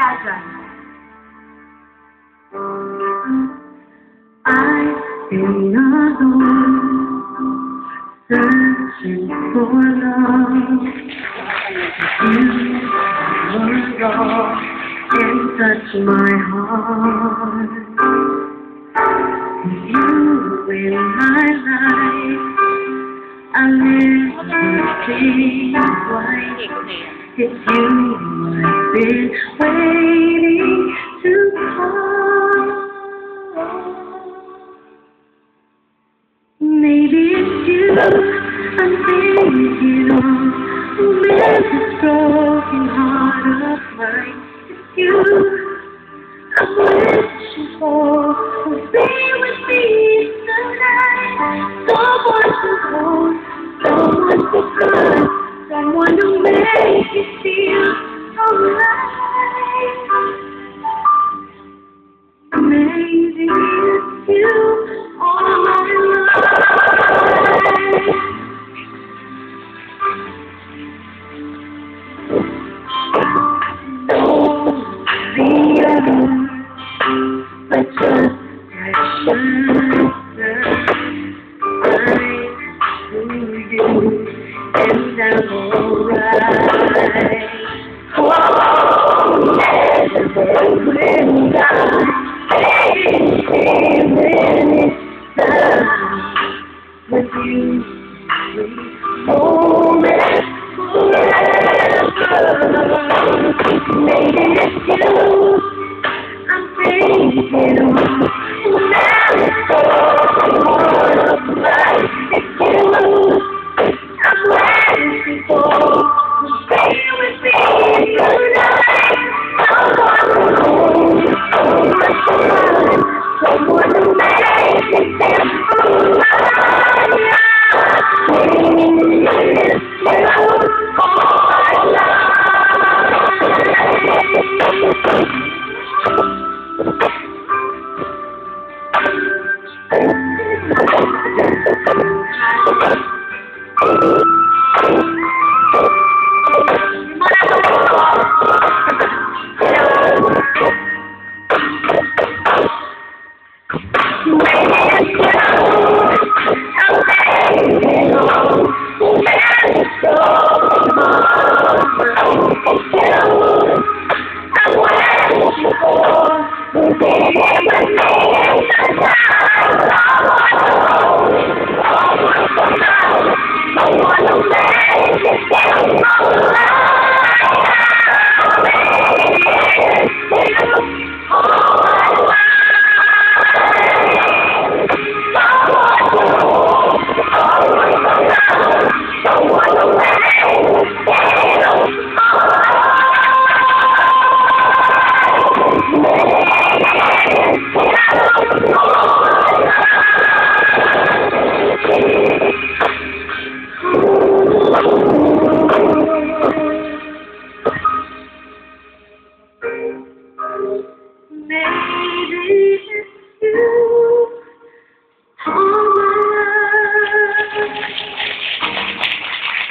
kaya dyan? I've been alone, searching for love. You were all and touch my heart. You in my life, I'll never think twice. It's you I've been waiting to call. Maybe it's you I'm thinking of, who made this broken heart of mine. It's you I'm wishing for, who'll stay with me tonight. Someone to hold, someone to good, someone to make you feel alright. Maybe it's you all my life. But just precious to you, and I'm alright. Oh, never when it's time with you, moment forever. Maybe it's you I'm thinking of, never thought of life. It's you I'm waiting for, who'll stay with me tonight. Someone to hold, someone to run, someone to make me feel alright. It's you all my life.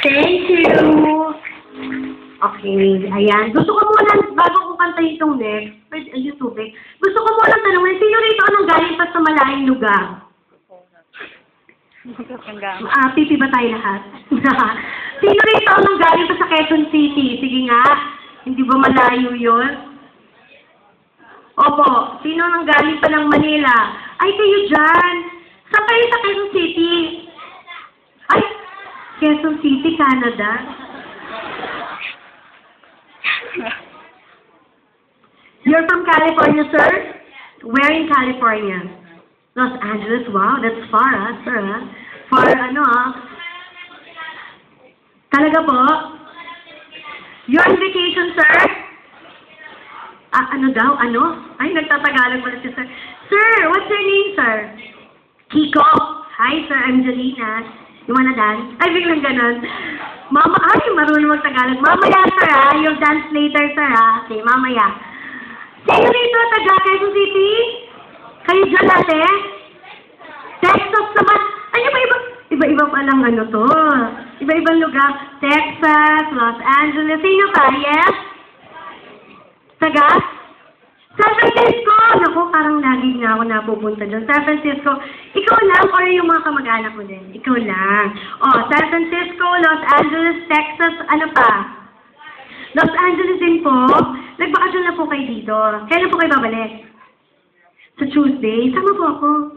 Thank you. Okay, ayan. Gusto ko muna, bago ko kantayin itong next, YouTube eh. Gusto ko muna tanongin, sino rito anong galing pa sa malayong lugar? Pipi ba tayo lahat? Sino rito anong galing pa sa Quezon City? Sige nga, hindi ba malayo yun? Opo, sino nang galing pa ng Manila? Ay, kayo dyan. Saan kayo sa Quezon City? Ay, Quezon City, Canada. You're from California, sir? Where in California? Los Angeles. Wow, that's far, sir, Far, Talaga po? You're on vacation, sir? Ano daw? Ano? Ay, nagtatagalog pala siya, sir. Sir, what's your name, sir? Kiko. Hi, sir. Angelina. You wanna dance? Ay, biglang ganon. Mama, ay, marunong mag-Tagalog. Mamaya, sir, You'll dance later, sir, Okay, mamaya. Sino rito, taga Quezon City? Kayo dyan dati? Texas naman. Ay, iba-iba palang to. Iba-ibang lugar. Texas, Los Angeles. Sino pa? Yes? Taga? San Francisco! Naku, parang lagi nga ako napupunta dyan. San Francisco, ikaw lang or yung mga kamag-anak mo din? Ikaw lang. San Francisco, Los Angeles, Texas, ano pa? Los Angeles din po. Nagbakasyon na po kayo dito. Kailan po kayo babalik? Sa Tuesday? Sama po ako.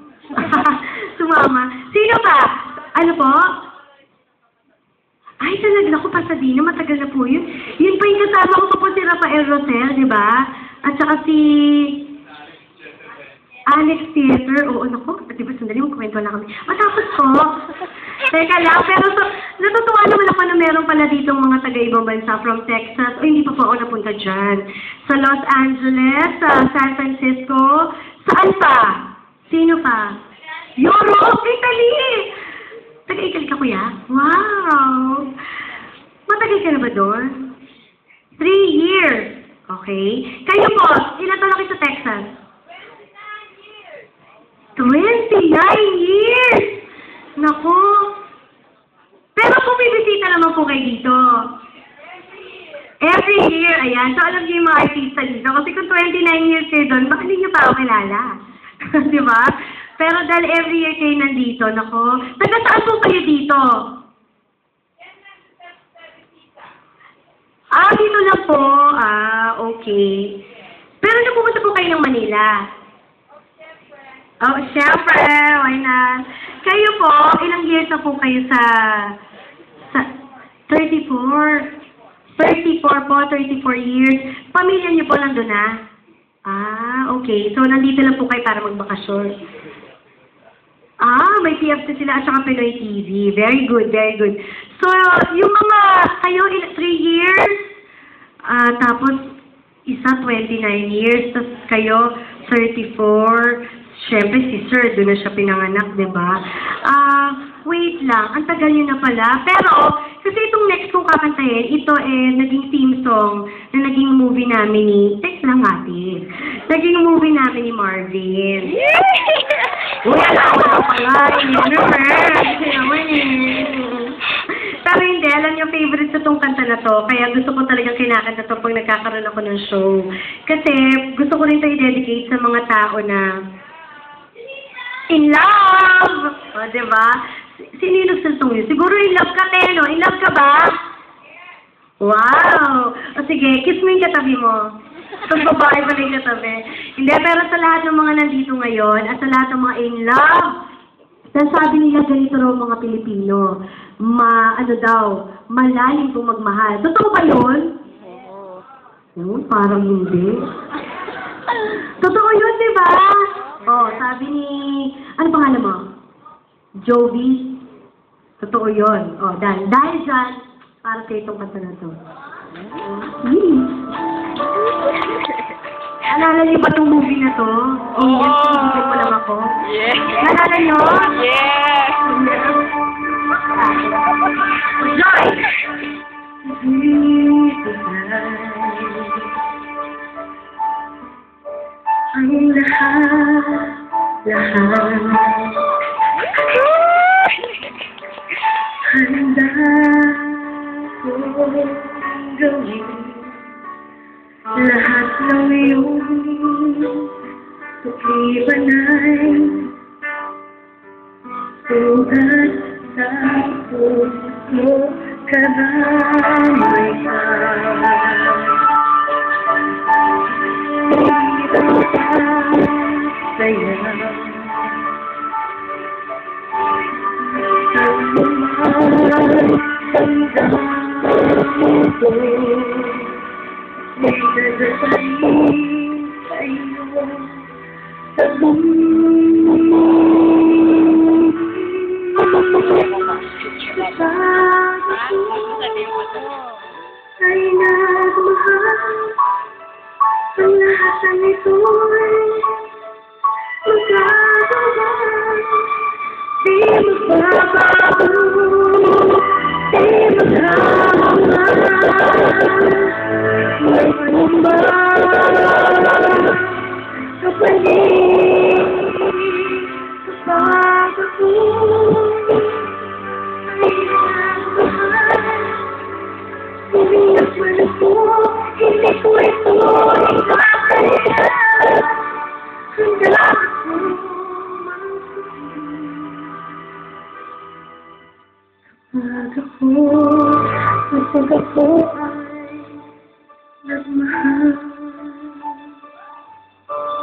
Sumama. Sino pa? Ano po? Ay, talaga ako, Pasadena. Matagal na po yun. Yun pa yung kasama ko pa po si Rafael Rosel, di ba? At saka si Alex Theater. Oo, naku. Di ba, sandali mo, kwento na kami. Matapos po. Teka lang, pero natutuwa naman ako na meron pala dito mga taga-ibang bansa from Texas. O, hindi pa po ako napunta dyan. Sa Los Angeles, sa San Francisco. Saan pa? Sino pa? Europe! Italy! Taga-Italy ka, kuya? Wow! Matagal ka na ba doon? 3 years. Okay. Kayo po, ilan taon na kayo sa Texas? 29 years! Naku! Pero bumibisita naman po kayo dito. Every year, ayan. So, alam niyo yung mga artista dito. Kasi kung 29 years kayo doon, baka hindi niyo pa ako kilala. Di ba? Pero dahil every year kayo nandito, nako. Taga saan po kayo dito? Dito lang po. Okay. Pero napupunta po kayo ng Manila? Oh, syempre. Why not? Kayo po, ilang years na po kayo sa 34. 34 po, 34 years. Pamilya niyo po nandun na? Okay. So, nandito lang po kayo para magbakasyon. May PFC sila at saka Pinoy TV. Very good, very good. So, yung mga, kayo, 3 years, tapos, isa, 29 years, tapos kayo, 34. Siyempre, si Sir, doon na siya pinanganak, di ba? Wait lang, ang tagal niyo na pala. Pero, kasi itong next kong kakantahin, ito naging theme song na naging movie namin ni, lang ate. Naging movie namin ni Marvin. Wala pala, Pero hindi, alam niyo, favorite sa itong kanta na to. Kaya gusto ko talagang kinakanta to pag nagkakaroon ako ng show. Kasi gusto ko rin ito i-dedicate sa mga tao na in love! Diba? Sino yung nagsaltong yun? Siguro in love ka, Teno. In love ka ba? Wow! Sige, kiss mo yung katabi mo. Itong babae pa rin katabi. Hindi, pero sa lahat ng mga nandito ngayon, at sa lahat ng mga in love, sabi nila ganito raw mga Pilipino, malalim kung magmahal. Totoo ba yun? Parang hindi. Totoo yun, di ba? Sabi ni, ano pangalan mo? Jovi. Totoo yun. Dahil dyan, para sa itong kanta na to. Naalala niyo ba itong movie na to? Hindi ko lang ako. Naalala niyo? Yes! Joy! Ang lahat handa kong gawin lahat ng iyong tukibanay sugat sa puso kadamay ka. Ay nagmahal ang lahat ng ito'y magagawa. Di magbabago, di maghahangal. May kumbag sa panig, sa pagkaku. Ay nagmahal. Hindi ko ituloy hanggang kapag ako ay nagmahal.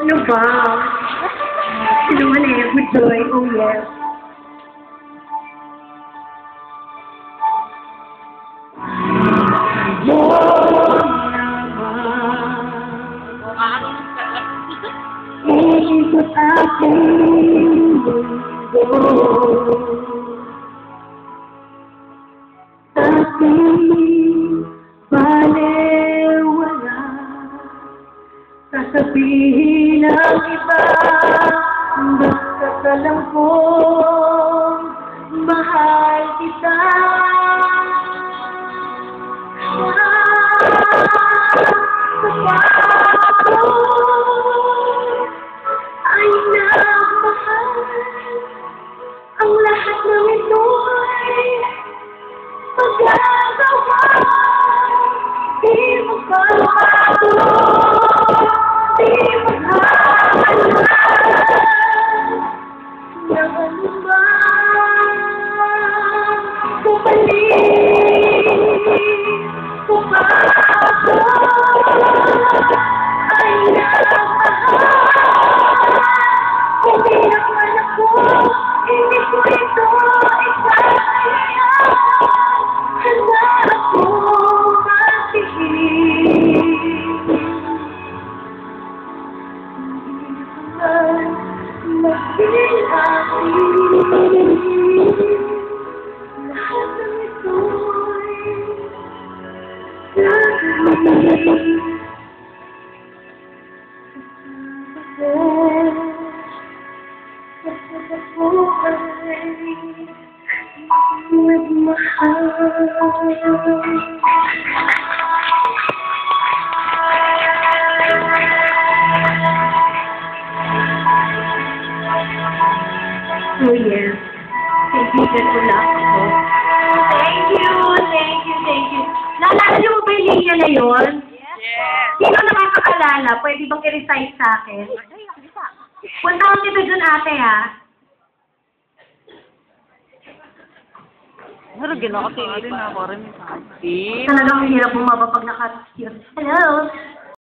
Ano ba? Sinuman eh, with joy, oh yes. Ikot aking mundo, aking balewala, sasabihin ng iba, basta lang kong mahal kita. Ay nagmahal, ang lahat ng ito'y magagawa. Di magbabago, di maghahalan ng anuman. Bumalik, pumasok, ay nagmahal. Hindi naman ako, hindi ko ito ipapahayaan. Handa ako matigil. Hindi naman maging akin. Lahat ng ito'y gagawin. Oh yes, kaibigan ko lang ako. Thank you. Naalala niyo mo ba yung linya na yun? Yes. Sino nakakaalala? Pwede bang i-recite sa akin? Punta ko dito dun ate ha. Pero ginawa ko rin ako rin sa akin. Talagang hirap bumaba pag naka-tears. Hello?